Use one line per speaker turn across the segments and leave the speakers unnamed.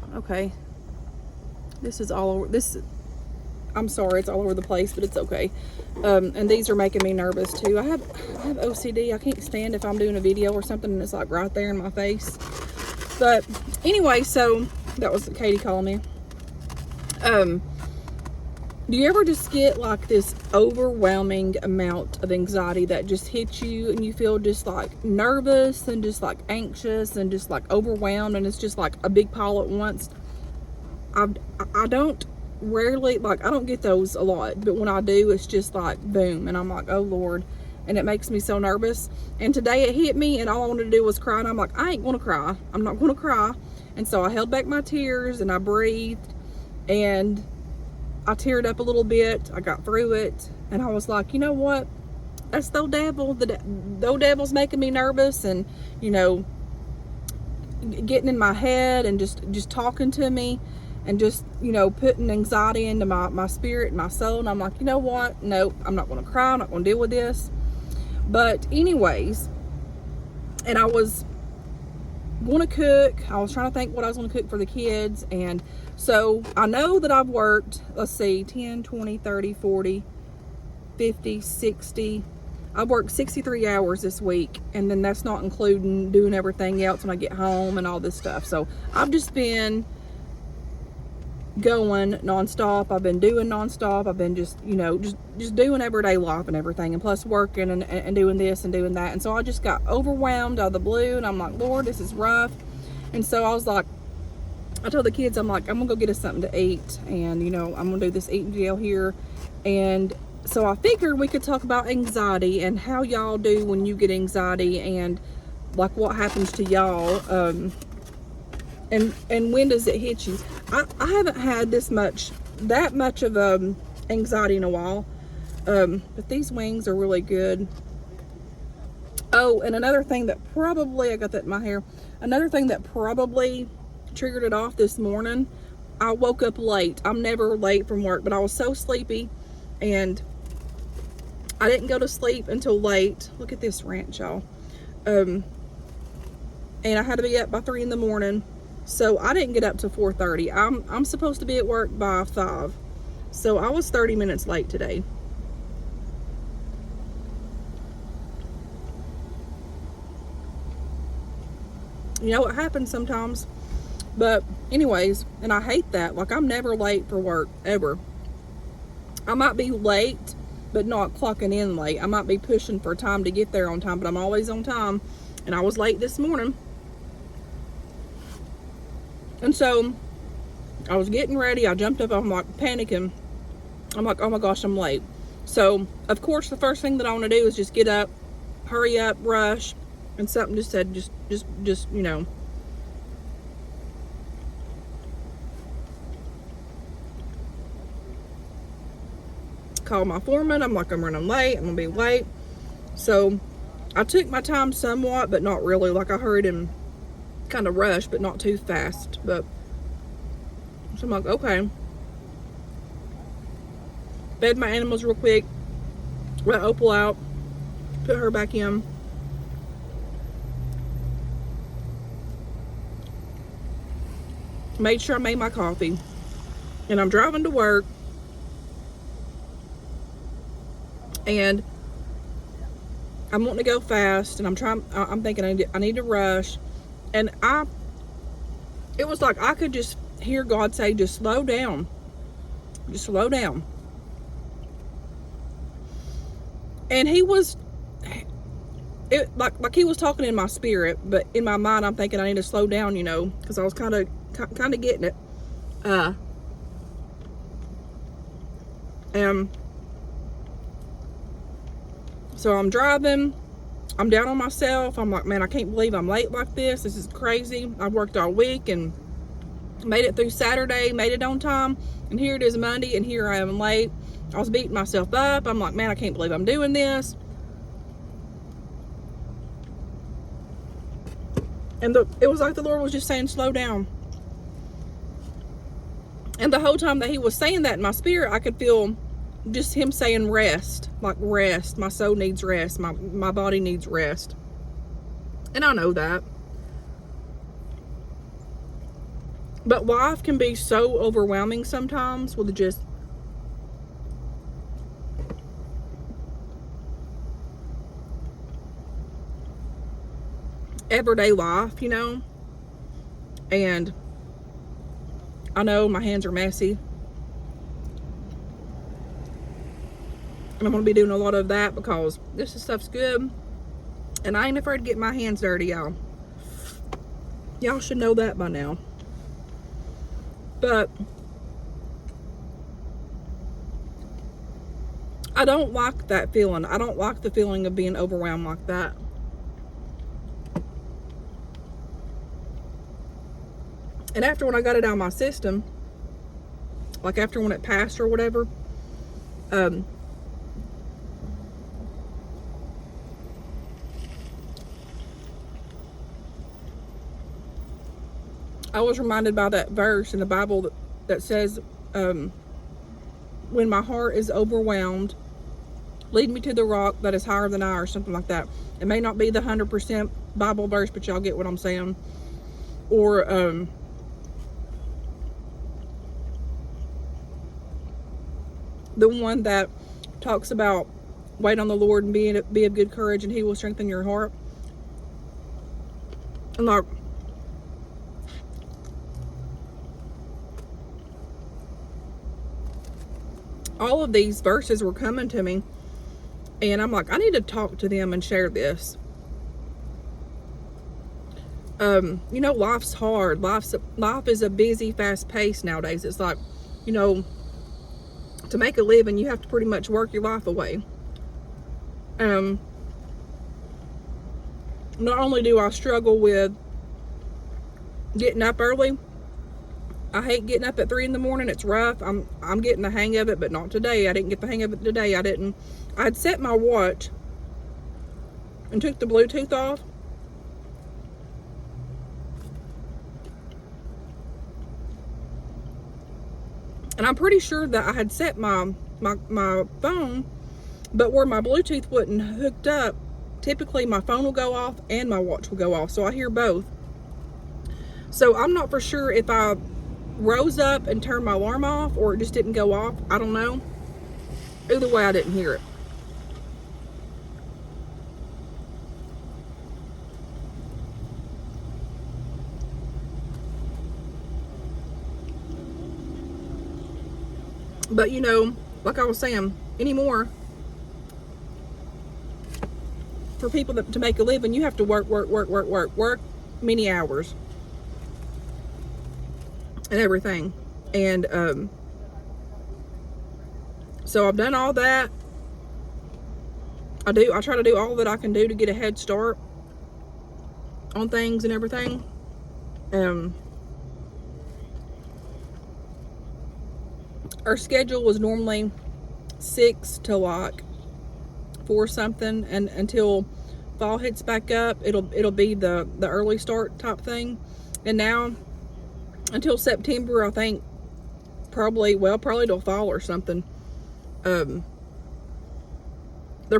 no, okay. This is all over, I'm sorry, it's all over the place, but it's okay. And these are making me nervous too. I have OCD. I can't stand if I'm doing a video or something and it's like right there in my face. But anyway, so that was Katie calling me. Do you ever just get like this overwhelming amount of anxiety that just hits you and you feel just like nervous and just like anxious and just like overwhelmed, and it's just like a big pile at once? I don't rarely, like, I don't get those a lot, but when I do, it's just like boom, and I'm like, oh Lord, and it makes me so nervous. And today it hit me and all I wanted to do was cry, and I'm like, I ain't gonna cry, I'm not gonna cry. And so I held back my tears and I breathed and I teared up a little bit. I got through it and I was like, you know what, that's the devil. The devil's making me nervous and, you know, getting in my head and just talking to me and just, you know, putting anxiety into my spirit and my soul. And I'm like, you know what, nope, I'm not going to cry, I'm not going to deal with this. But anyways, and I was going to cook. I was trying to think what I was going to cook for the kids. And so I know that I've worked, let's see, 10, 20, 30, 40, 50, 60. I've worked 63 hours this week, and then that's not including doing everything else when I get home and all this stuff. So I've just been going nonstop. I've been doing nonstop. I've been just, you know, just doing everyday life and everything, and plus working and doing this and doing that. And so I just got overwhelmed out of the blue, and I'm like, Lord, this is rough. And so I was like, I told the kids, I'm like, I'm gonna go get us something to eat, and, you know, I'm gonna do this eating deal here. And so I figured we could talk about anxiety and how y'all do when you get anxiety, and like what happens to y'all, and when does it hit you. I haven't had that much of anxiety in a while, but these wings are really good. Oh, and another thing that probably, I got that in my hair, another thing that probably triggered it off this morning, I woke up late. I'm never late from work, but I was so sleepy and I didn't go to sleep until late. Look at this ranch, y'all. And I had to be up by 3 in the morning. So I didn't get up till 4:30. I'm supposed to be at work by 5. So I was 30 minutes late today. You know, it happens sometimes. But anyways, and I hate that. Like, I'm never late for work, ever. I might be late, but not clocking in late. I might be pushing for time to get there on time, but I'm always on time. And I was late this morning. And so I was getting ready. I jumped up. I'm like panicking. I'm like, oh my gosh, I'm late. So of course, the first thing that I want to do is just get up, hurry up, rush. And something just said, just, you know, call my foreman. I'm like, I'm running late. I'm gonna be late. So I took my time somewhat, but not really. Like, I hurried and kind of rushed, but not too fast. But so I'm like, okay. Fed my animals real quick. Let Opal out. Put her back in. Made sure I made my coffee. And I'm driving to work. And I'm wanting to go fast, and I'm thinking I need to rush. And it was like I could just hear God say, just slow down. Just slow down. And he was, like he was talking in my spirit, but in my mind I'm thinking I need to slow down, you know, because I was kind of getting it. So I'm driving. I'm down on myself. I'm like, man, I can't believe I'm late like this. This is crazy. I've worked all week and made it through Saturday, made it on time, and here it is Monday, and here I am late. I was beating myself up. I'm like, man, I can't believe I'm doing this. And it was like the Lord was just saying, slow down. And the whole time that he was saying that in my spirit, I could feel just him saying rest. Like, rest. My soul needs rest. My body needs rest. And I know that. But life can be so overwhelming sometimes with just everyday life, you know. And I know my hands are messy, and I'm going to be doing a lot of that because this stuff's good, and I ain't afraid to get my hands dirty, y'all. Y'all should know that by now. But I don't like that feeling. I don't like the feeling of being overwhelmed like that. And after when I got it out of my system, like after when it passed or whatever, I was reminded by that verse in the Bible that says, when my heart is overwhelmed, lead me to the rock that is higher than I, or something like that. It may not be the 100% Bible verse, but y'all get what I'm saying. Or the one that talks about wait on the Lord and be of good courage, and He will strengthen your heart. And like, all of these verses were coming to me, and I'm like, I need to talk to them and share this. You know, life's hard. Life is a busy, fast pace nowadays. It's like, you know, to make a living, you have to pretty much work your life away. Not only do I struggle with getting up early, I hate getting up at 3 in the morning. It's rough. I'm getting the hang of it, but not today. I didn't get the hang of it today. I'd set my watch and took the Bluetooth off. And I'm pretty sure that I had set my phone, but where my Bluetooth wasn't hooked up, typically my phone will go off and my watch will go off. So I hear both. So I'm not for sure if I rose up and turned my alarm off or it just didn't go off. I don't know. Either way, I didn't hear it. But you know, like I was saying, anymore, for people to make a living, you have to work many hours and everything. And so I've done all that. I try to do all that I can do to get a head start on things and everything. Our schedule was normally 6 to like 4 something, and until fall hits back up, it'll be the early start type thing. And now until September, I think probably till fall or something, they're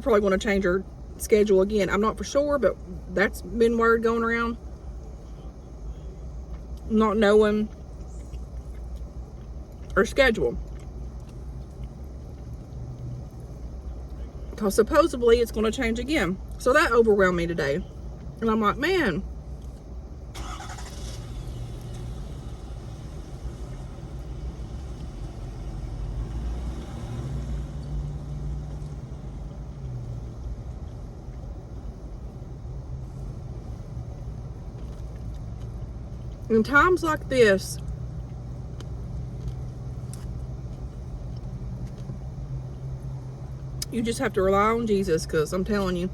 probably going to change our schedule again. I'm not for sure, but that's been word going around. Not knowing our schedule, because supposedly it's going to change again. So that overwhelmed me today, and I'm like, man, in times like this, you just have to rely on Jesus, because I'm telling you,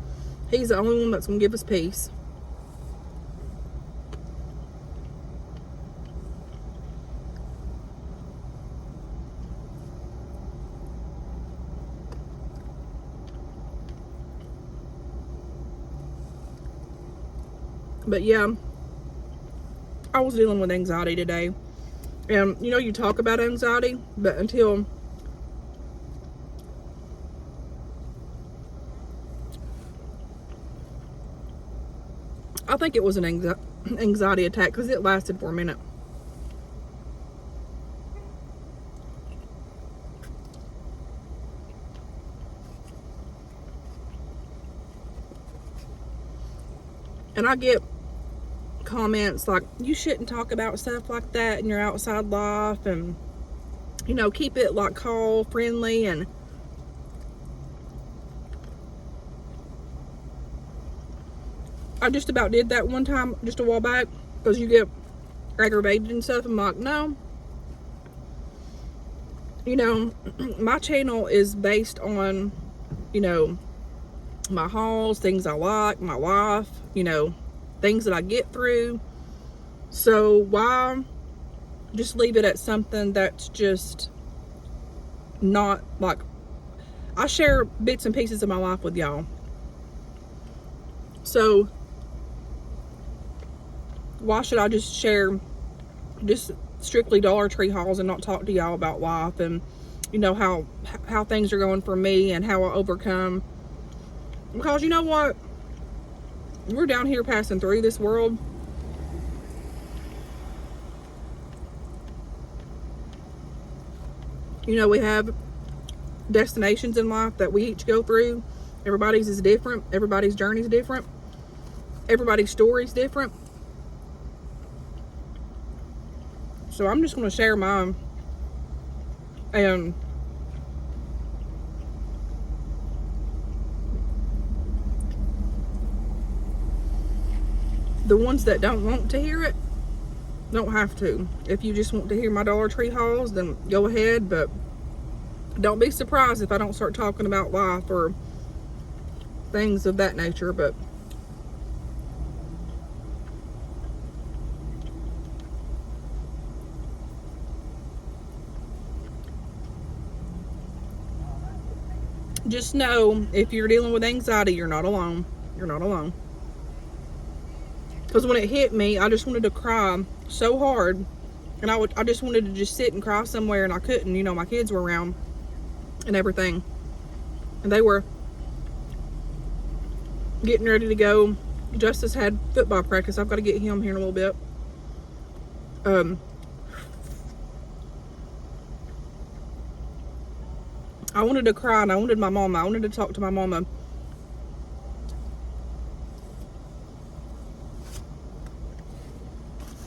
He's the only one that's going to give us peace. But yeah, I was dealing with anxiety today. And you know, you talk about anxiety, but until I think it was an anxiety attack, because it lasted for a minute. And I get comments like, you shouldn't talk about stuff like that in your outside life, and you know, keep it like call friendly. And I just about did that one time just a while back, because you get aggravated and stuff. I'm like, no, you know, my channel is based on, you know, my hauls, things I like, my life, you know, things that I get through. So why just leave it at something that's just not like, I share bits and pieces of my life with y'all. So why should I just share just strictly Dollar Tree hauls and not talk to y'all about life and, you know, how things are going for me and how I overcome? Because you know what? We're down here passing through this world. You know, we have destinations in life that we each go through. Everybody's is different. Everybody's journey is different. Everybody's story is different. So I'm just going to share mine. And the ones that don't want to hear it don't have to. If you just want to hear my Dollar Tree hauls, then go ahead, but don't be surprised if I don't start talking about life or things of that nature. But just know, if you're dealing with anxiety, you're not alone. You're not alone. Because when it hit me, I just wanted to cry so hard. And I just wanted to just sit and cry somewhere, and I couldn't. You know, my kids were around and everything. And they were getting ready to go. Justice had football practice. I've got to get him here in a little bit. I wanted to cry, and I wanted my mama. I wanted to talk to my mama.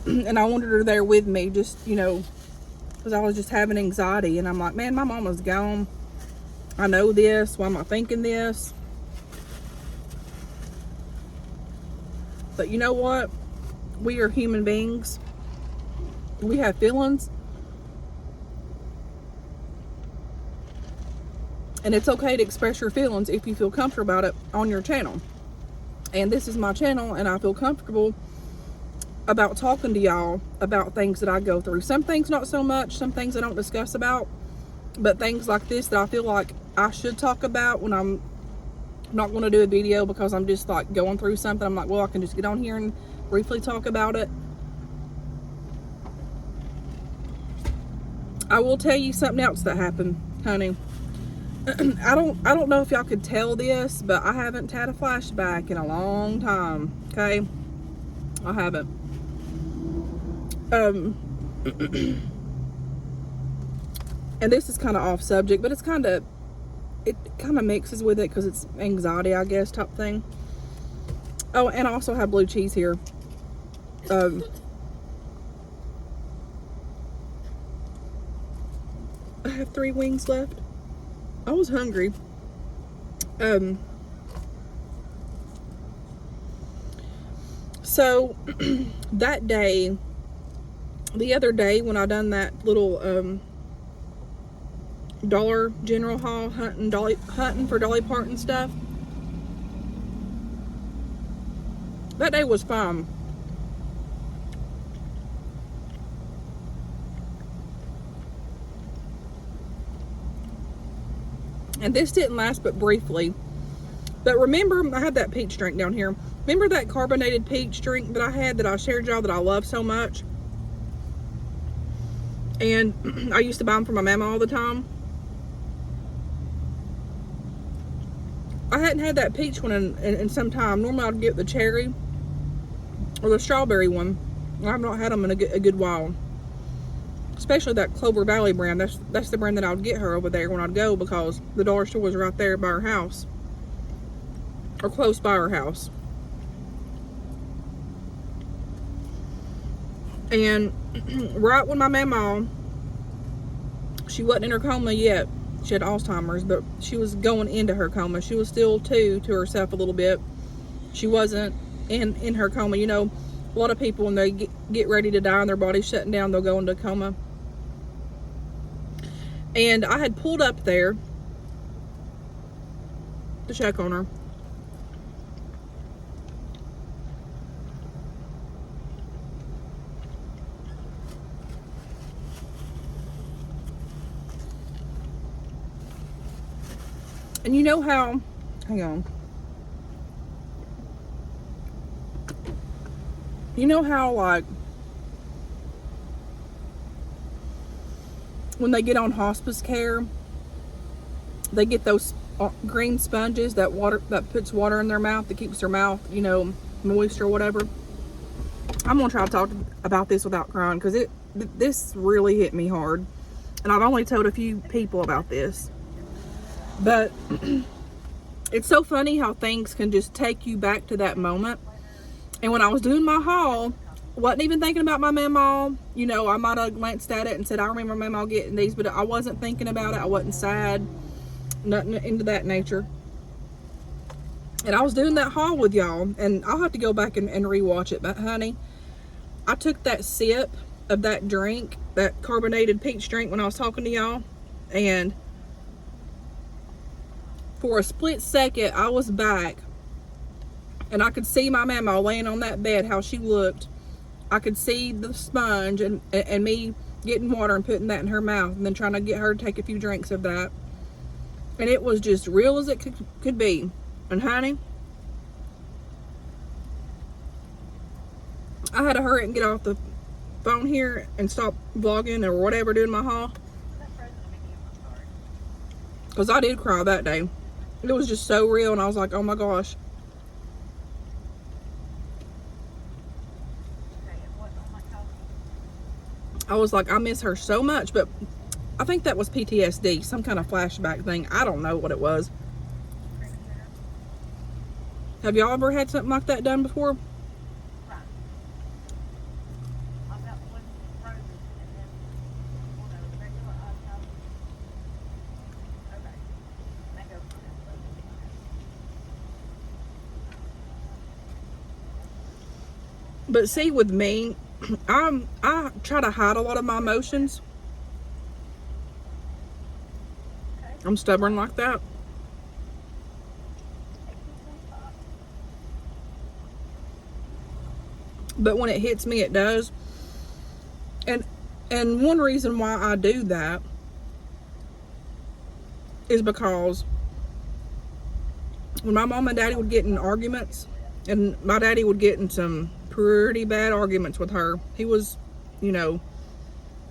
And I wanted her there with me, just, you know, because I was just having anxiety. And I'm like, man, my mama's gone. I know this. Why am I thinking this? But you know what? We are human beings. We have feelings. And it's okay to express your feelings if you feel comfortable about it on your channel. And this is my channel, and I feel comfortable about talking to y'all about things that I go through. Some things not so much, some things I don't discuss about, but things like this that I feel like I should talk about when I'm not going to do a video because I'm just like going through something. I'm like, well, I can just get on here and briefly talk about it. I will tell you something else that happened, honey. I don't know if y'all could tell this, but I haven't had a flashback in a long time. Okay, I haven't. And this is kind of off subject, but it kind of mixes with it because it's anxiety, I guess, type thing. Oh, and I also have blue cheese here. I have 3 wings left. I was hungry. So that day, the other day when I done that little Dollar General haul, hunting for Dolly Parton stuff, that day was fun. And this didn't last but briefly. But remember, I had that peach drink down here. Remember that carbonated peach drink that I had that I shared y'all that I love so much? And I used to buy them for my mama all the time. I hadn't had that peach one in some time. Normally I'd get the cherry or the strawberry one. I've not had them in a good while. Especially that Clover Valley brand. That's the brand that I would get her over there when I'd go, because the dollar store was right there by her house. Or close by her house. And right when my mama, she wasn't in her coma yet. She had Alzheimer's, but she was going into her coma. She was still to herself a little bit. She wasn't in her coma. You know, a lot of people, when they get ready to die and their body's shutting down, they'll go into coma. And I had pulled up there to check on her. And you know how, hang on. You know how, like, when they get on hospice care, they get those green sponges that puts water in their mouth, that keeps their mouth, you know, moist or whatever. I'm gonna try to talk about this without crying, because this really hit me hard, and I've only told a few people about this. But it's so funny how things can just take you back to that moment. And when I was doing my haul, wasn't even thinking about my mamaw. You know, I might have glanced at it and said, I remember mamaw getting these, but I wasn't thinking about it. I wasn't sad, nothing into that nature. And I was doing that haul with y'all, and I'll have to go back and rewatch it. But honey, I took that sip of that drink, that carbonated peach drink, when I was talking to y'all, and for a split second, I was back, and I could see my mama laying on that bed, how she looked. I could see the sponge and me getting water and putting that in her mouth, and then trying to get her to take a few drinks of that. And it was just real as it could be. And honey, I had to hurry and get off the phone here and stop vlogging or whatever, doing my haul, because I did cry that day. It was just so real, and I was like, oh my gosh. I was like, I miss her so much. But I think that was PTSD, some kind of flashback thing. I don't know what it was. Have y'all ever had something like that done before? But see, with me, I try to hide a lot of my emotions. I'm stubborn like that. But when it hits me, it does. And one reason why I do that is because when my mom and daddy would get in arguments, and my daddy would get in some pretty bad arguments with her. He was, you know,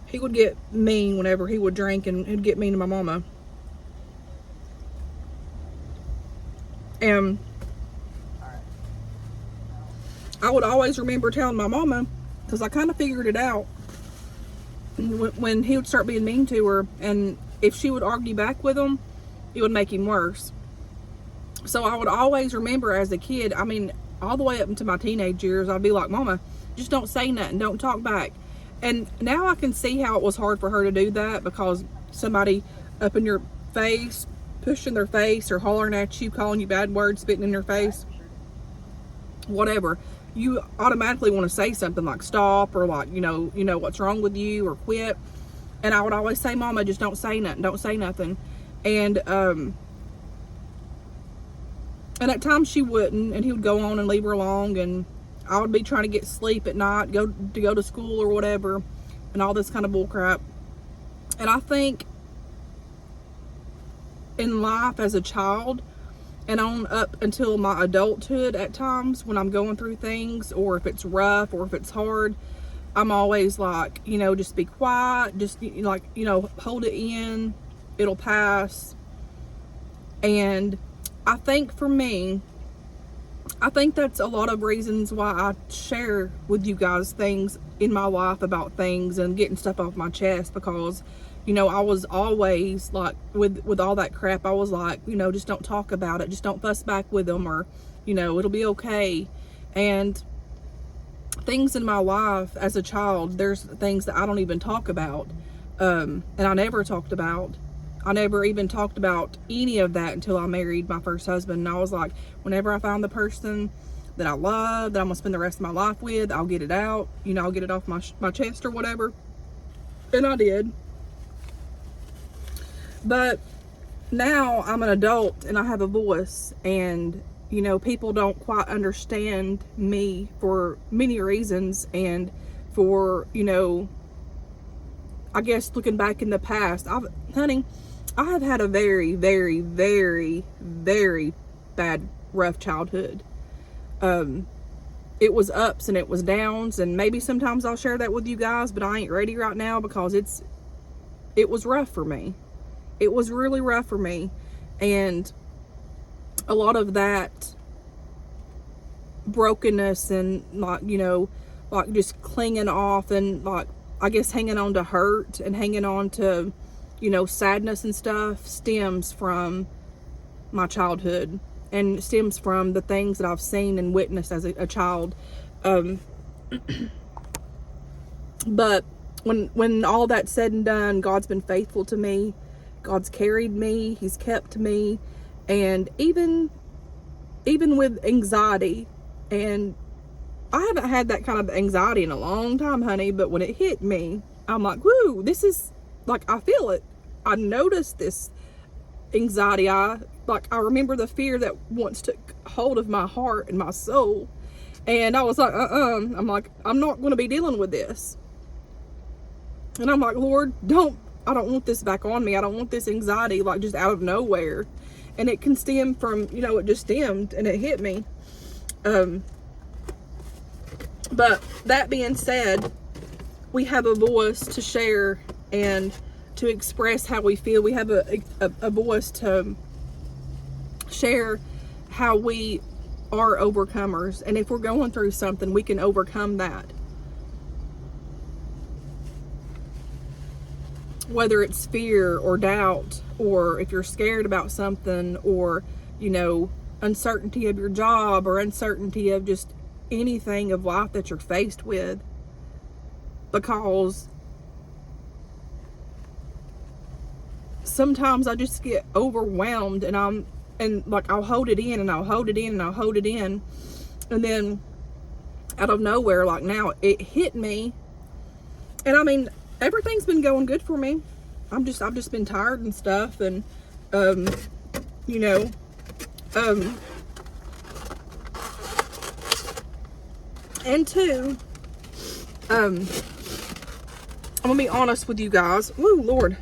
he would get mean whenever he would drink, and he'd get mean to my mama. And I would always remember telling my mama, because I kind of figured it out, when he would start being mean to her, and if she would argue back with him, it would make him worse. So I would always remember as a kid, I mean, all the way up into my teenage years, I'd be like, Mama, just don't say nothing, don't talk back. And now I can see how it was hard for her to do that, because somebody up in your face, pushing their face, or hollering at you, calling you bad words, spitting in your face, whatever, you automatically want to say something like stop, or like, you know what's wrong with you, or quit. And I would always say, Mama, just don't say nothing, don't say nothing. And at times she wouldn't, and he would go on and leave her alone, and I would be trying to get sleep at night, go to school or whatever, and all this kind of bull crap. And I think in life as a child, and on up until my adulthood, at times when I'm going through things, or if it's rough or if it's hard, I'm always like, just be quiet, just like, hold it in, it'll pass. And I think for me, I think that's a lot of reasons why I share with you guys things in my life about things and getting stuff off my chest, because I was always like, with all that crap, I was like, just don't talk about it, just don't fuss back with them, or it'll be okay. And things in my life as a child, there's things that I don't even talk about. And I never talked about. I never even talked about any of that until I married my first husband. And I was like, whenever I find the person that I love, that I'm going to spend the rest of my life with, I'll get it out. You know, I'll get it off my chest or whatever. And I did. But now I'm an adult and I have a voice, and you know, people don't quite understand me for many reasons, and for, you know, I guess looking back in the past, honey, I have had a very, very, very, very bad, rough childhood. It was ups and it was downs, and maybe sometimes I'll share that with you guys, but I ain't ready right now because it was rough for me. It was really rough for me, and a lot of that brokenness and, like, you know, like just clinging off and, like, I guess hanging on to hurt and hanging on to, you know, sadness and stuff stems from my childhood, and stems from the things that I've seen and witnessed as a child. But when all that's said and done, God's been faithful to me. God's carried me. He's kept me. And even with anxiety, and I haven't had that kind of anxiety in a long time, honey, but when it hit me, I'm like, whoo, this is, like, I feel it. I noticed this anxiety. I remember the fear that once took hold of my heart and my soul. And I was like, I'm like, I'm not going to be dealing with this. And I'm like, Lord, I don't want this back on me. I don't want this anxiety, like, just out of nowhere. And it can stem from, you know, it just stemmed and it hit me. But that being said, we have a voice to share and to express how we feel. We have a voice to share how we are overcomers. And if we're going through something, we can overcome that. Whether it's fear or doubt, or if you're scared about something, or, you know, uncertainty of your job, or uncertainty of just anything of life that you're faced with. Because sometimes I just get overwhelmed, and I'll hold it in, and I'll hold it in, and I'll hold it in, and then out of nowhere, like now, it hit me. And I mean, everything's been going good for me. I've just been tired and stuff, and you know, and two, I'm gonna be honest with you guys. Woo, Lord,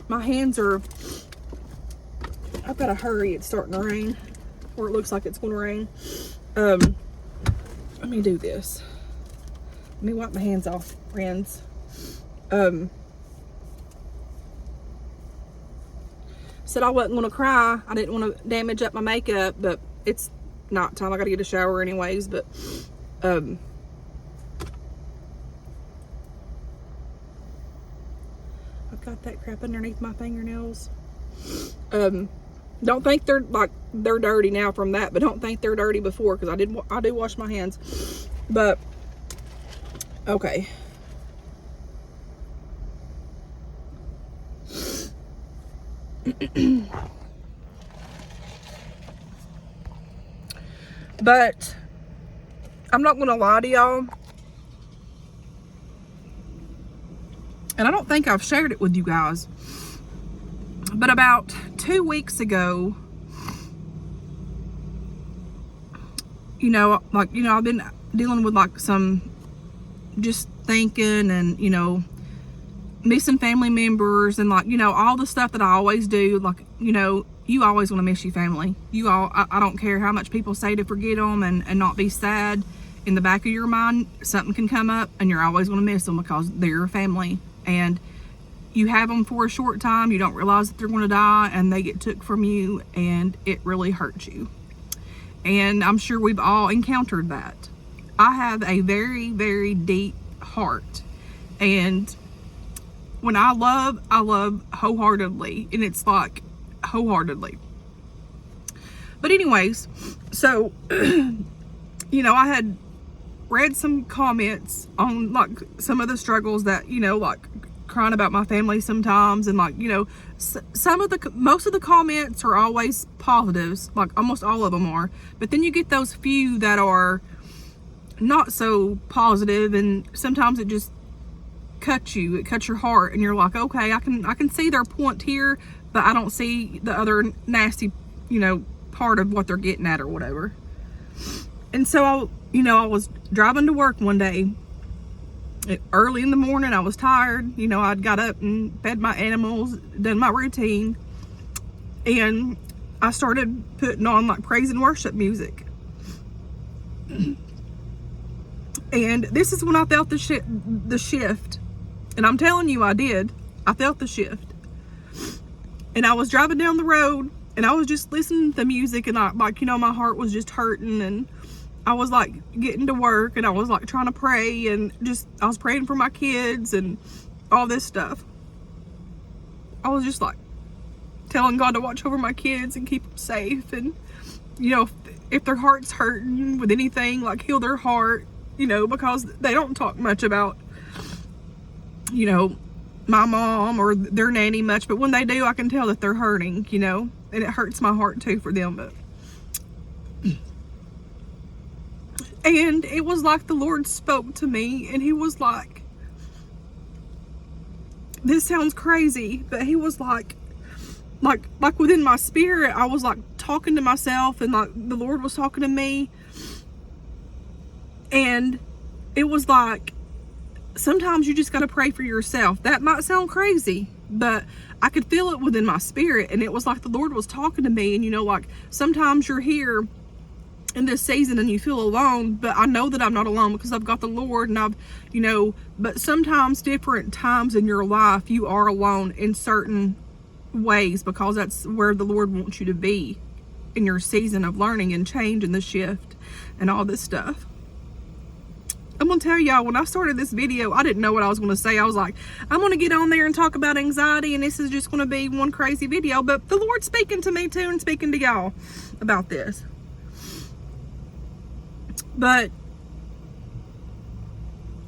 my hands are, I've got to hurry. It's starting to rain, or it looks like it's going to rain. Let me do this. Let me wipe my hands off, friends. Said I wasn't going to cry. I didn't want to damage up my makeup, but it's night time. I got to get a shower anyways, but I've got that crap underneath my fingernails. Don't think they're dirty now from that, but don't think they're dirty before, because I do wash my hands. But okay. But I'm not gonna lie to y'all, and I don't think I've shared it with you guys, but about 2 weeks ago, I've been dealing with like some just thinking, and missing family members, and all the stuff that I always do. You always want to miss your family. I don't care how much people say to forget them and not be sad. In the back of your mind, something can come up, and you're always going to miss them because they're your family, and you have them for a short time. You don't realize that they're going to die, and they get took from you, and it really hurts you. And I'm sure we've all encountered that. I have a very, very deep heart, and when I love wholeheartedly, and it's like wholeheartedly. But anyways, so I had read some comments on like some of the struggles that, you know, like crying about my family sometimes, and like, you know, most of the comments are always positives, like almost all of them are, but then you get those few that are not so positive, and sometimes it just cuts you, it cuts your heart, and you're like, okay, I can see their point here, but I don't see the other nasty, you know, part of what they're getting at or whatever. And so I was driving to work one day early in the morning. I was tired, you know, I'd got up and fed my animals, done my routine, and I started putting on like praise and worship music. And this is when I felt the shift. And I'm telling you, I did. I felt the shift. And I was driving down the road, and I was just listening to the music, and my heart was just hurting, and I was like getting to work, and I was like trying to pray, and I was praying for my kids and all this stuff. I was just like telling God to watch over my kids and keep them safe, and, you know, if their heart's hurting with anything, like heal their heart, you know, because they don't talk much about, you know, my mom or their nanny much, but when they do, I can tell that they're hurting, you know, and it hurts my heart too for them. But and it was like the Lord spoke to me, and he was like, this sounds crazy, but he was like within my spirit, I was like talking to myself, and like the Lord was talking to me, and it was like, sometimes you just got to pray for yourself. That might sound crazy, but I could feel it within my spirit, and it was like the Lord was talking to me. And, you know, like sometimes you're here in this season and you feel alone, but I know that I'm not alone because I've got the Lord, and but sometimes different times in your life you are alone in certain ways, because that's where the Lord wants you to be in your season of learning and change and the shift and all this stuff. I'm gonna tell y'all, when I started this video, I didn't know what I was gonna say. I was like, I'm gonna get on there and talk about anxiety, and this is just gonna be one crazy video, but the Lord's speaking to me too, and speaking to y'all about this. But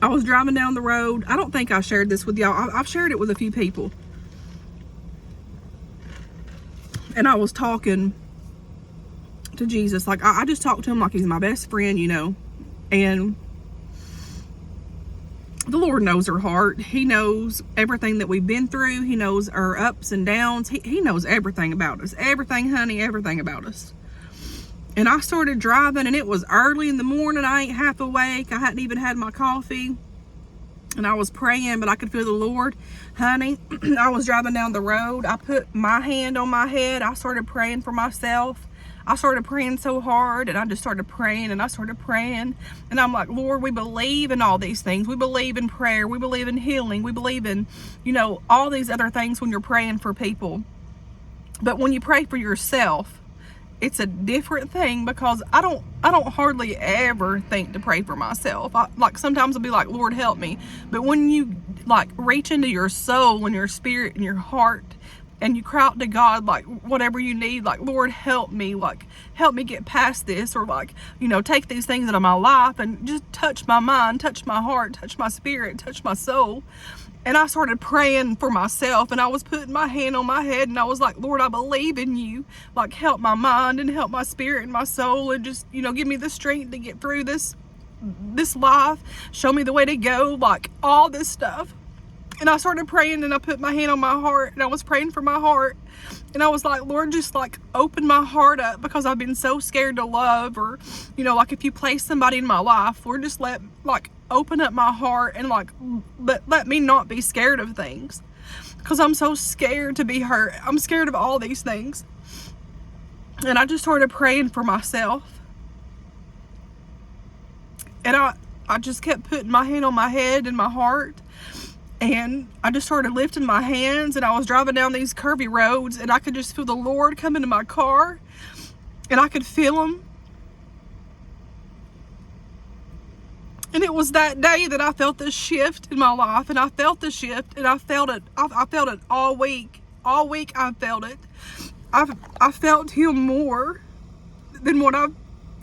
I was driving down the road. I don't think I shared this with y'all. I've shared it with a few people. And I was talking to Jesus. Like, I just talked to him like he's my best friend, you know. And the Lord knows her heart. He knows everything that we've been through. He knows our ups and downs. He knows everything about us. Everything, honey, everything about us. And I started driving, and it was early in the morning. I ain't half awake. I hadn't even had my coffee. And I was praying, but I could feel the Lord. Honey, I was driving down the road. I put my hand on my head. I started praying for myself. I started praying so hard, and I just started praying, and I started praying. And I'm like, Lord, we believe in all these things. We believe in prayer. We believe in healing. We believe in, you know, all these other things when you're praying for people. But when you pray for yourself, it's a different thing, because I don't hardly ever think to pray for myself. Like sometimes I'll be like, Lord, help me. But when you like reach into your soul and your spirit and your heart, and you cry out to God, like whatever you need, like, Lord, help me, like help me get past this, or like, you know, take these things out of my life and just touch my mind, touch my heart, touch my spirit, touch my soul. And I started praying for myself, and I was putting my hand on my head, and I was like, Lord, I believe in you. Like, help my mind and help my spirit and my soul, and just, you know, give me the strength to get through this life. Show me the way to go, like all this stuff. And I started praying, and I put my hand on my heart, and I was praying for my heart. And I was like, Lord, just like open my heart up, because I've been so scared to love, or, you know, like if you place somebody in my life, Lord, just open up my heart, and like let me not be scared of things, because I'm so scared to be hurt. I'm scared of all these things. And I just started praying for myself, and I just kept putting my hand on my head and my heart, and I just started lifting my hands, and I was driving down these curvy roads, and I could just feel the Lord come into my car, and I could feel him. And it was that day that I felt this shift in my life, and I felt the shift, and I felt it. I felt it all week. All week I felt it. I felt him more than what I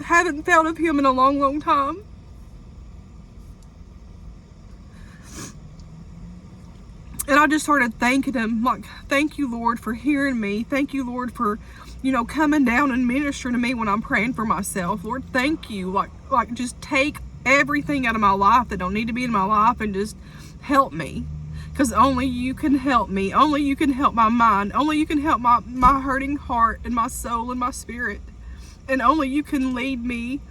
haven't felt of him in a long, long time.
And I just started thanking him, like, thank you, Lord, for hearing me. Thank you, Lord, for, you know, coming down and ministering to me when I'm praying for myself. Lord, thank you. Like just take everything out of my life that don't need to be in my life and just help me. Because only you can help me. Only you can help my mind. Only you can help my hurting heart and my soul and my spirit. And only you can lead me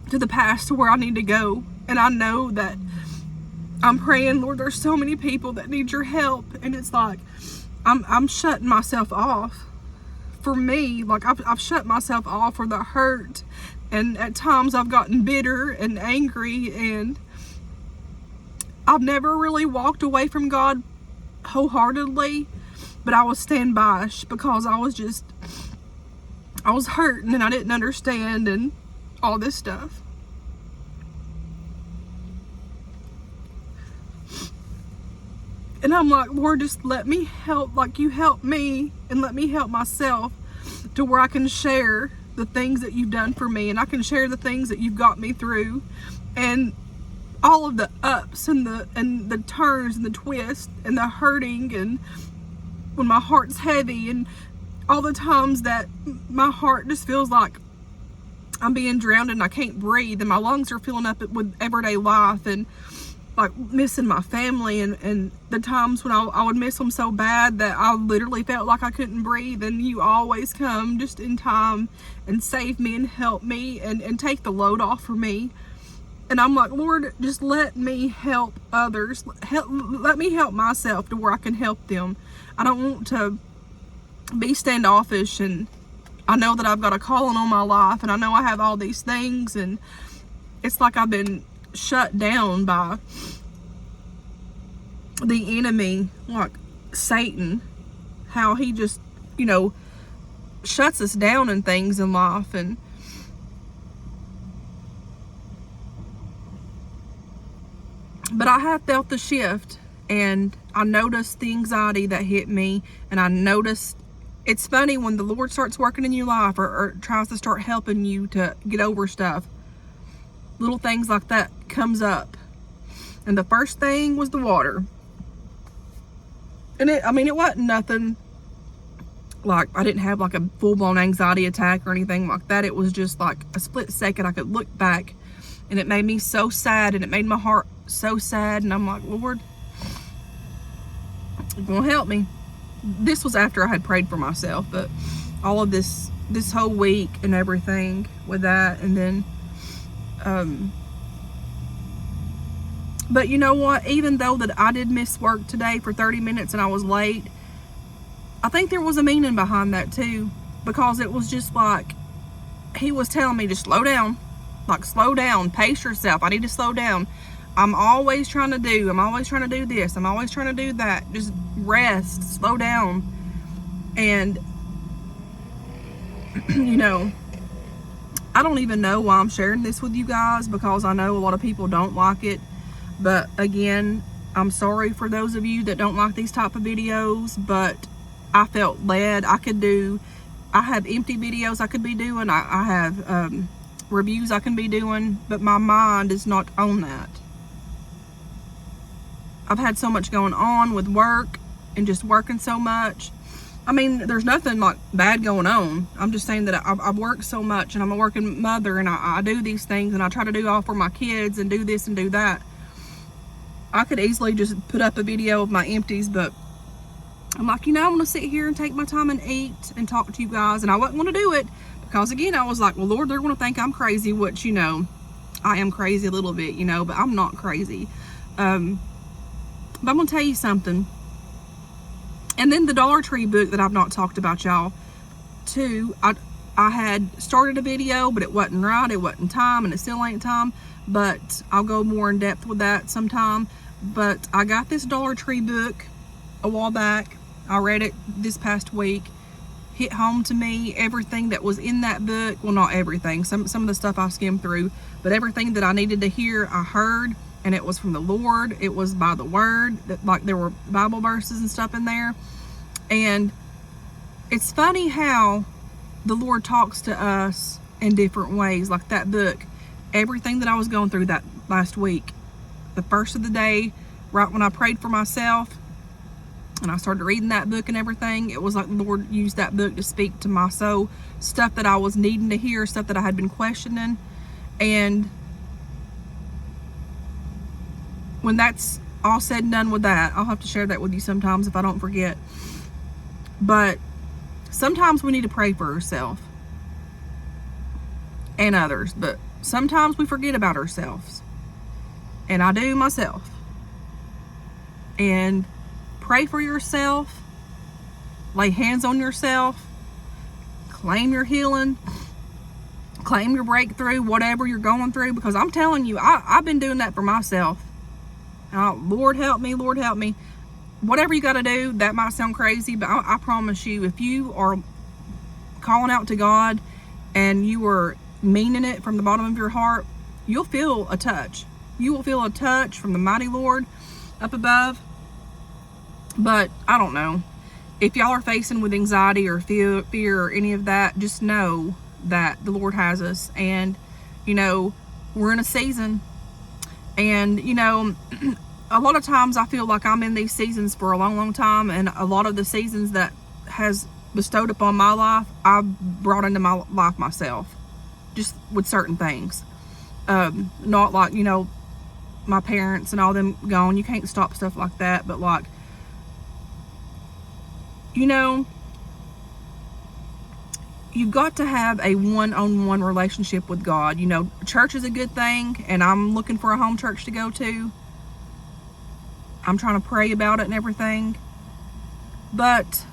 to the path to where I need to go. And I know that I'm praying, Lord, there's so many people that need your help. And it's like, I'm shutting myself off. For me, like I've shut myself off for the hurt. And at times I've gotten bitter and angry, and I've never really walked away from God wholeheartedly, but I was standby because I was hurting and I didn't understand and all this stuff. And I'm like, Lord, just let me help, like you help me, and let me help myself to where I can share the things that you've done for me, and I can share the things that you've got me through, and all of the ups and the turns and the twists and the hurting, and when my heart's heavy, and all the times that my heart just feels like I'm being drowned and I can't breathe, and my lungs are filling up with everyday life, and like missing my family, and the times when I would miss them so bad that I literally felt like I couldn't breathe, and you always come just in time and save me and help me and take the load off for me. And I'm like, Lord, just let me help others. Let me help myself to where I can help them. I don't want to be standoffish, and I know that I've got a calling on my life, and I know I have all these things, and it's like I've been shut down by the enemy, like Satan, how he just, you know, shuts us down in things in life. And but I have felt the shift, and I noticed the anxiety that hit me, and I noticed, it's funny when the Lord starts working in your life, or tries to start helping you to get over stuff, little things like that comes up. And the first thing was the water. And it wasn't nothing like, I didn't have like a full-blown anxiety attack or anything like that. It was just like a split second I could look back, and it made me so sad, and it made my heart so sad. And I'm like, Lord, you're gonna help me. This was after I had prayed for myself, but all of this whole week and everything with that. And then but you know what, even though that I did miss work today for 30 minutes and I was late, I think there was a meaning behind that too, because it was just like he was telling me to slow down, like slow down, pace yourself. I need to slow down. I'm always trying to do this, I'm always trying to do that. Just rest, slow down. And you know, I don't even know why I'm sharing this with you guys, because I know a lot of people don't like it. But again, I'm sorry for those of you that don't like these type of videos, but I felt led. I have empty videos I could be doing. I have reviews I can be doing, but my mind is not on that. I've had so much going on with work and just working so much. I mean, there's nothing like bad going on. I'm just saying that I've worked so much, and I'm a working mother, and I do these things, and I try to do all for my kids and do this and do that. I could easily just put up a video of my empties, but I'm like, you know, I'm gonna sit here and take my time and eat and talk to you guys. And I wasn't gonna do it because, again, I was like, well, Lord, they're gonna think I'm crazy, which, you know, I am crazy a little bit, you know, but I'm not crazy. But I'm gonna tell you something. And then the Dollar Tree book that I've not talked about, y'all, too. I had started a video, but it wasn't right. It wasn't time, and it still ain't time. But I'll go more in depth with that sometime. But I got this Dollar Tree book a while back. I read it this past week. Hit home to me. Everything that was in that book, well, not everything. Some of the stuff I skimmed through, but everything that I needed to hear, I heard. And it was from the Lord. It was by the word. That, like, there were Bible verses and stuff in there. And it's funny how the Lord talks to us in different ways. Like that book, everything that I was going through that last week, the first of the day, right when I prayed for myself and I started reading that book and everything, it was like the Lord used that book to speak to my soul, stuff that I was needing to hear, stuff that I had been questioning. And when that's all said and done with that, I'll have to share that with you sometimes if I don't forget. But sometimes we need to pray for ourselves and others, but sometimes we forget about ourselves. And I do myself. And pray for yourself, lay hands on yourself, claim your healing, claim your breakthrough, whatever you're going through, because I'm telling you, I've been doing that for myself. Lord help me, Lord help me. Whatever you got to do, that might sound crazy, but I promise you, if you are calling out to God and you are meaning it from the bottom of your heart, you'll feel a touch. You will feel a touch from the mighty Lord up above. But I don't know. If y'all are facing with anxiety or fear or any of that, just know that the Lord has us. And, you know, we're in a season. And, you know, a lot of times I feel like I'm in these seasons for a long, long time. And a lot of the seasons that has bestowed upon my life, I've brought into my life myself. Just with certain things. Not like, you know, my parents and all them gone. You can't stop stuff like that. But like, you know, you've got to have a one-on-one relationship with God. You know, church is a good thing, and I'm looking for a home church to go to. I'm trying to pray about it and everything. But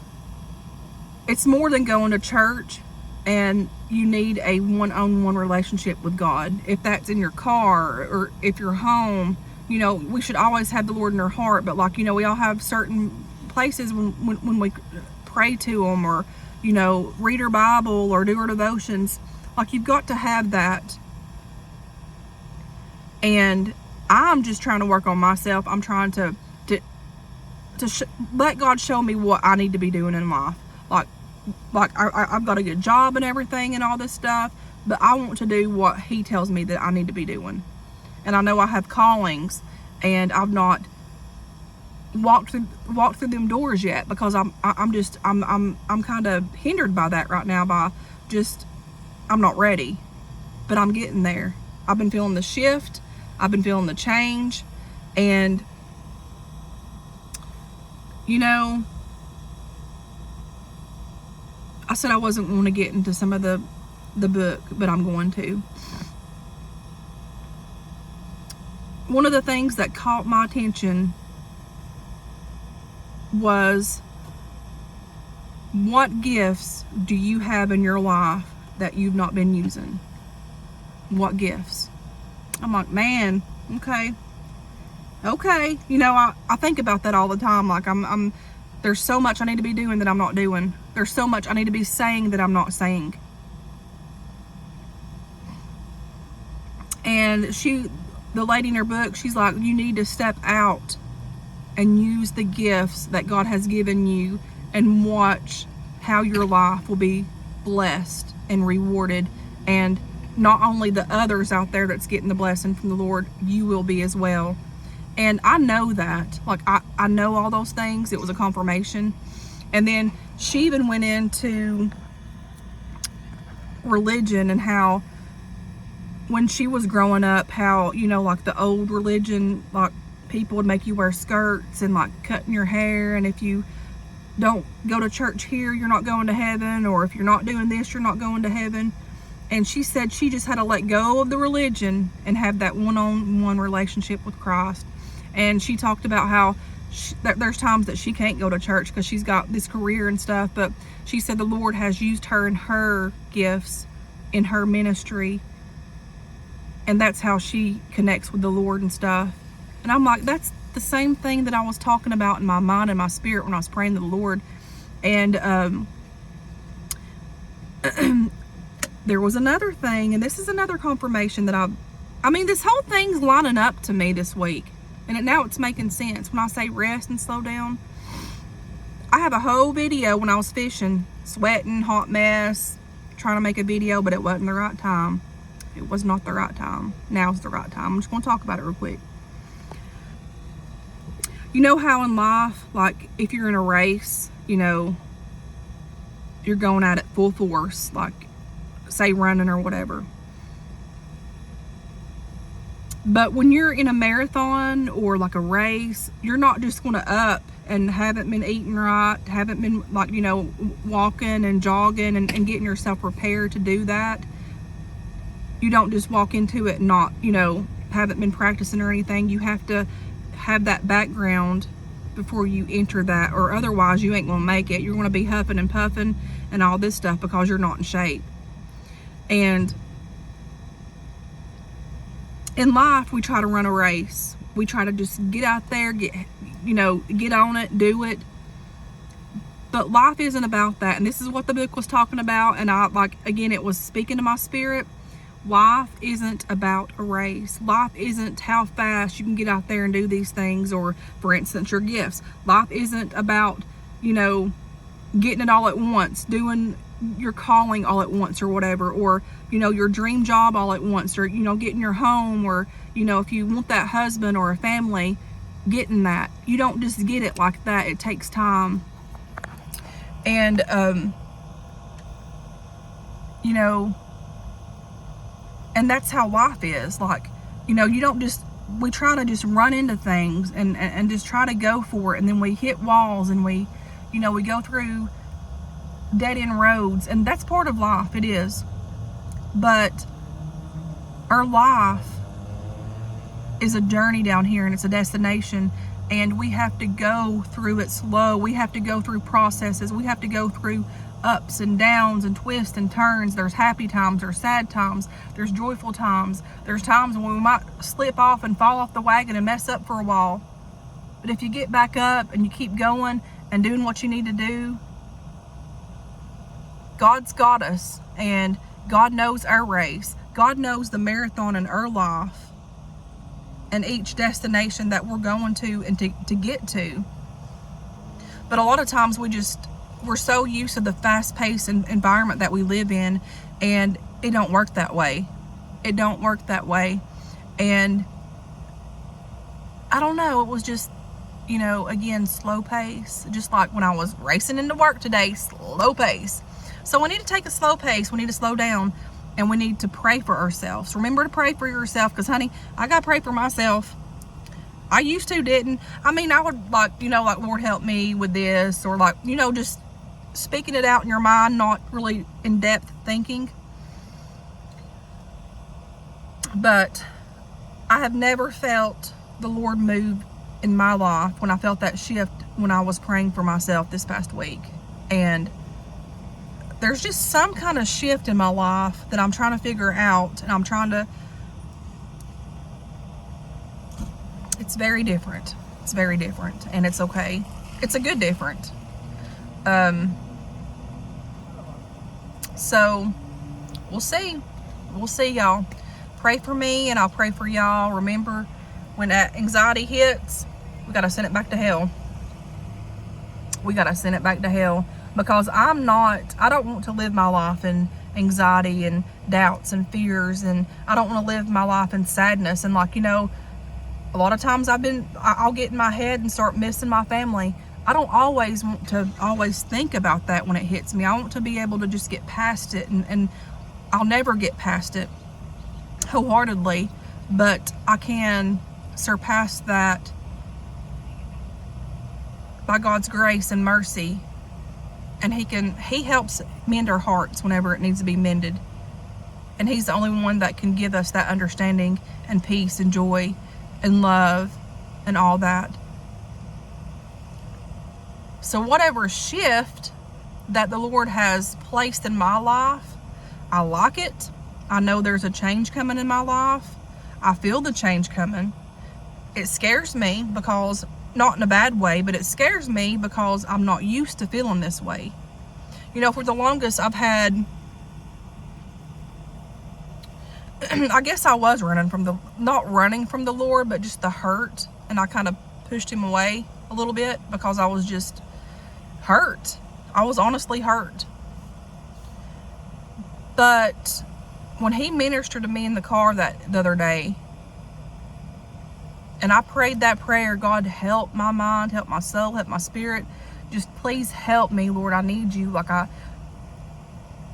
it's more than going to church, and you need a one-on-one relationship with God. If that's in your car or if you're home, you know, we should always have the Lord in our heart. But like, you know, we all have certain places when we pray to him, or, you know, read our Bible or do our devotions. Like, you've got to have that. And I'm just trying to work on myself. I'm trying to let God show me what I need to be doing in life. Like I've got a good job and everything and all this stuff, but I want to do what he tells me that I need to be doing. And I know I have callings, and I've not walked through them doors yet, because I'm kind of hindered by that right now, by just, I'm not ready, but I'm getting there. I've been feeling the shift, I've been feeling the change. And, you know, I said I wasn't going to get into some of the book, but I'm going to. One of the things that caught my attention was, what gifts do you have in your life that you've not been using? What gifts? I'm like, man, okay. You know, I think about that all the time. Like, I'm there's so much I need to be doing that I'm not doing. There's so much I need to be saying that I'm not saying. And the lady in her book, she's like, you need to step out and use the gifts that God has given you, and watch how your life will be blessed and rewarded. And not only the others out there that's getting the blessing from the Lord, you will be as well. And I know that. Like, I know all those things. It was a confirmation. And then she even went into religion, and how when she was growing up, how, you know, like the old religion, like, people would make you wear skirts and like cutting your hair, and if you don't go to church here, you're not going to heaven, or if you're not doing this, you're not going to heaven. And she said she just had to let go of the religion and have that one-on-one relationship with Christ. And she talked about how there's times that she can't go to church because she's got this career and stuff, but she said the Lord has used her and her gifts in her ministry, and that's how she connects with the Lord and stuff. And I'm like, that's the same thing that I was talking about in my mind and my spirit when I was praying to the Lord. And there was another thing, and this is another confirmation that I mean, this whole thing's lining up to me this week. And now it's making sense. When I say rest and slow down, I have a whole video when I was fishing, sweating, hot mess, trying to make a video, but it wasn't the right time. It was not the right time. Now's the right time. I'm just going to talk about it real quick. You know how in life, like if you're in a race, you know, you're going at it full force, like say running or whatever. But when you're in a marathon or like a race, you're not just going to up and haven't been eating right, haven't been like, you know, walking and jogging and getting yourself prepared to do that. You don't just walk into it and not, you know, haven't been practicing or anything. You have to have that background before you enter that, or otherwise you ain't gonna make it. You're gonna be huffing and puffing and all this stuff because you're not in shape. And in life, we try to run a race. We try to just get out there, get on it, do it. But life isn't about that. And this is what the book was talking about. And again, it was speaking to my spirit. Life isn't about a race. Life isn't how fast you can get out there and do these things, or for instance, your gifts. Life isn't about, you know, getting it all at once, doing your calling all at once or whatever, or, you know, your dream job all at once, or, you know, getting your home, or, you know, if you want that husband or a family, getting that. You don't just get it like that. It takes time. And, you know, and that's how life is. Like, you know, we try to just run into things and just try to go for it. And then we hit walls and we go through dead end roads, and that's part of life. It is. But our life is a journey down here, and it's a destination, and we have to go through it slow. We have to go through processes. We have to go through ups and downs and twists and turns. There's happy times, there's sad times, there's joyful times, there's times when we might slip off and fall off the wagon and mess up for a while. But if you get back up and you keep going and doing what you need to do, God's got us, and God knows our race. God knows the marathon in our life and each destination that we're going to and to get to. But a lot of times we're so used to the fast-paced environment that we live in, and it don't work that way. It don't work that way. And I don't know, it was just, you know, again, slow pace. Just like when I was racing into work today, slow pace. So we need to take a slow pace. We need to slow down, and we need to pray for ourselves. Remember to pray for yourself, because honey, I got to pray for myself. I used to, didn't. I mean, I would like, Lord help me with this, or like, just speaking it out in your mind, not really in-depth thinking. But I have never felt the Lord move in my life when I felt that shift when I was praying for myself this past week. And there's just some kind of shift in my life that I'm trying to figure out, and it's very different. It's very different, and it's okay. It's a good different. So we'll see. We'll see, y'all. Pray for me, and I'll pray for y'all. Remember, when that anxiety hits, we got to send it back to hell. We got to send it back to hell, because I don't want to live my life in anxiety and doubts and fears, and I don't want to live my life in sadness. And a lot of times I'll get in my head and start missing my family. I don't always want to think about that when it hits me. I want to be able to just get past it, and I'll never get past it wholeheartedly, but I can surpass that by God's grace and mercy. And he helps mend our hearts whenever it needs to be mended. And he's the only one that can give us that understanding and peace and joy and love and all that. So whatever shift that the Lord has placed in my life, I like it. I know there's a change coming in my life. I feel the change coming. It scares me, because, not in a bad way, but it scares me because I'm not used to feeling this way. For the longest I've had, I guess I was not running from the Lord, but just the hurt. And I kind of pushed him away a little bit because I was just hurt. I was honestly hurt. But when he ministered to me in the car the other day, And I prayed that prayer, God, help my mind, help my soul, help my spirit. Just please help me, Lord. I need you. Like,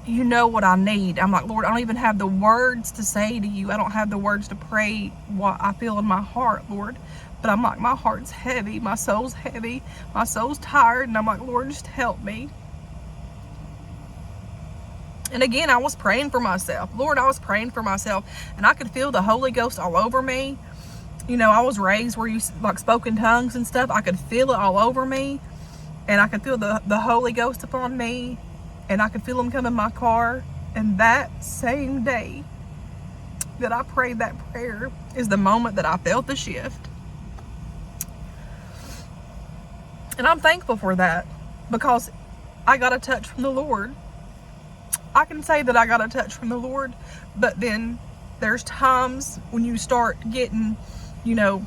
you know what I need. I'm like, Lord, I don't even have the words to say to you. I don't have the words to pray what I feel in my heart, Lord. But I'm like, my heart's heavy. My soul's heavy. My soul's tired. And I'm like, Lord, just help me. And again, I was praying for myself. Lord, I was praying for myself. And I could feel the Holy Ghost all over me. You know, I was raised where you like spoke in tongues and stuff. I could feel it all over me. And I could feel the Holy Ghost upon me. And I could feel him come in my car. And that same day that I prayed that prayer is the moment that I felt the shift. And I'm thankful for that, because I got a touch from the Lord. I can say that I got a touch from the Lord, but then there's times when you start getting, you know,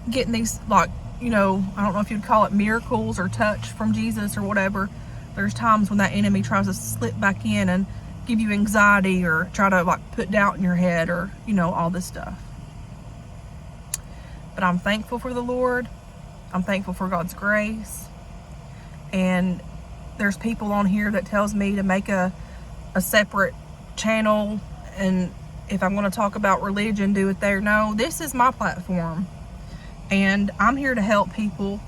getting these, like, you know, I don't know if you'd call it miracles or touch from Jesus or whatever. There's times when that enemy tries to slip back in and give you anxiety or try to like put doubt in your head or, you know, all this stuff. But I'm thankful for the Lord. I'm thankful for God's grace. And there's people on here that tells me to make a separate channel, and if I'm going to talk about religion, do it there. No, this is my platform, and I'm here to help people.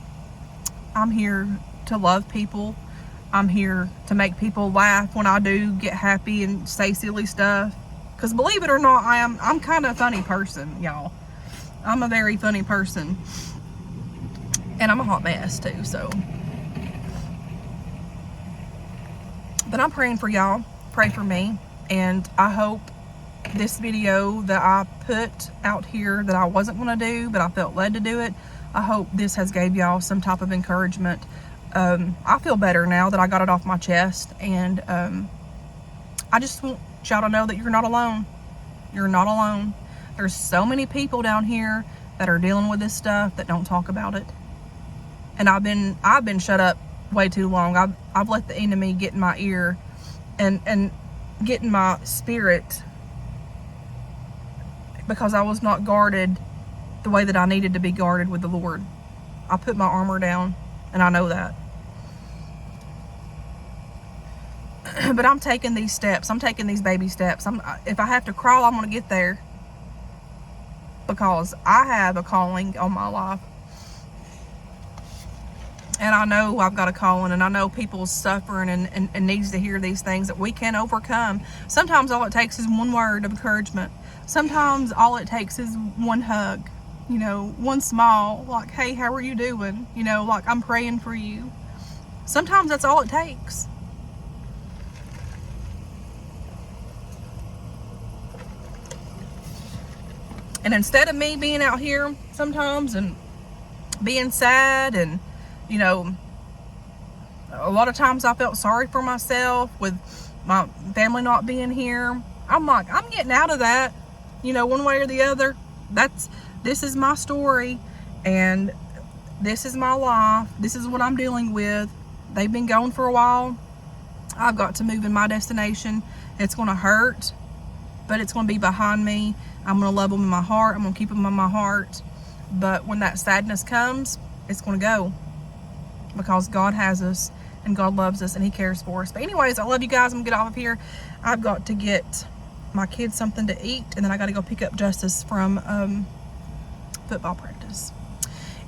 I'm here to love people. I'm here to make people laugh when I do get happy and say silly stuff. Because believe it or not, I'm kind of a funny person, y'all. I'm a very funny person. And I'm a hot mess too, so. But I'm praying for y'all. Pray for me. And I hope this video that I put out here that I wasn't going to do, but I felt led to do it, I hope this has gave y'all some type of encouragement. I feel better now that I got it off my chest. And I just want y'all to know that you're not alone. You're not alone. There's so many people down here that are dealing with this stuff that don't talk about it. And I've been shut up way too long. I've let the enemy get in my ear and get in my spirit because I was not guarded the way that I needed to be guarded with the Lord. I put my armor down, and I know that. But I'm taking these steps. I'm taking these baby steps. If I have to crawl, I'm going to get there, because I have a calling on my life. And I know I've got a calling, and I know people's suffering and needs to hear these things that we can overcome. Sometimes all it takes is one word of encouragement. Sometimes all it takes is one hug, you know, one smile, like, hey, how are you doing? You know, like, I'm praying for you. Sometimes that's all it takes. And instead of me being out here sometimes and being sad, and you know, a lot of times I felt sorry for myself with my family not being here. I'm like, I'm getting out of that, you know, one way or the other. This is my story, and this is my life. This is what I'm dealing with. They've been gone for a while. I've got to move in my destination. It's going to hurt, but it's going to be behind me. I'm going to love them in my heart. I'm going to keep them in my heart. But when that sadness comes, it's going to go, because God has us, and God loves us, and He cares for us. But anyways, I love you guys. I'm going to get off of here. I've got to get my kids something to eat, and then I got to go pick up Justice from football practice.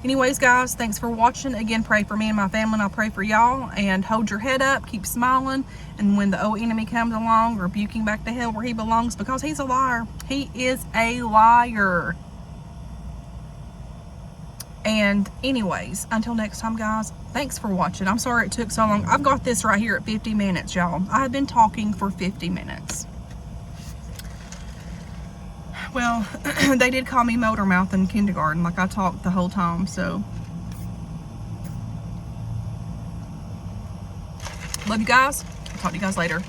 Anyways, guys, thanks for watching. Again, pray for me and my family, and I'll pray for y'all. And hold your head up, keep smiling. And when the old enemy comes along, rebuke him back to hell where he belongs, because he's a liar. He is a liar. And anyways, until next time, guys, thanks for watching. I'm sorry it took so long. I've got this right here at 50 minutes, y'all. I have been talking for 50 minutes. Well, they did call me motor mouth in kindergarten, like I talked the whole time, so. Love you guys. I'll talk to you guys later.